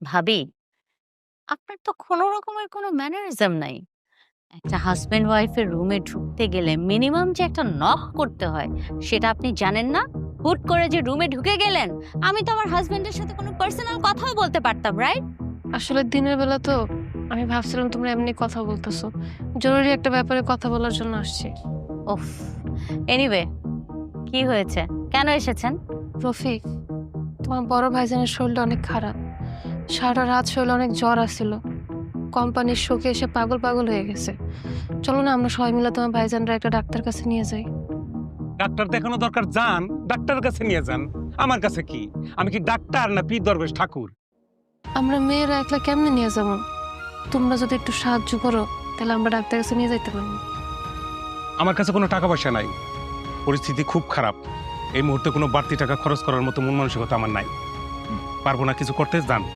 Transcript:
ভাবি, আপনার তো কোনো রকমের কোনো ম্যানারিজম নাই। একটা হাসব্যান্ড ওয়াইফের রুমে ঢুকতে গেলে মিনিমাম যে একটা নক করতে হয়, সেটা আপনি জানেন না? হুট করে যে রুমে ঢুকে গেলেন, আমি তো আমার হাসব্যান্ডের সাথে কোনো পার্সোনাল কথাও বলতে পারতাম, রাইট? আসলে দিনের বেলা তো আমি ভাবছিলাম তোমরা এমনি কথা বলতেছো। জরুরি একটা ব্যাপারে কথা বলার জন্য আসছি। উফ! এনিওয়ে, কি হয়েছে? কেন এসেছেন? রফিক, তোমার বড় ভাইজানের শরীরটা অনেক খারাপ। সারা রাত শরীরে অনেক জ্বর আসছিল। কোম্পানির শোকে এসে পাগল পাগল হয়ে গেছে। চলো না আমরা সবাই মিলে তোমার ভাইজানরা একটা ডাক্তার কাছে নিয়ে যাই। ডাক্তার দেখানো দরকার, যান ডাক্তারের কাছে নিয়ে যান। আমার কাছে কি? আমি কি ডাক্তার না পীর দরবেশ ঠাকুর? আমরা মেয়েরা একলা কেমনে নিয়ে যাবো? তোমরা যদি একটু সাহায্য করো তাহলে আমরা ডাক্তার কাছে নিয়ে যাইতে পারবো। আমার কাছে কোনো টাকা পয়সা নাই, পরিস্থিতি খুব খারাপ। এই মুহূর্তে কোনো বাড়তি টাকা খরচ করার মতো মন মানসিকতা আমার নাই। পারবো না কিছু করতে, যান।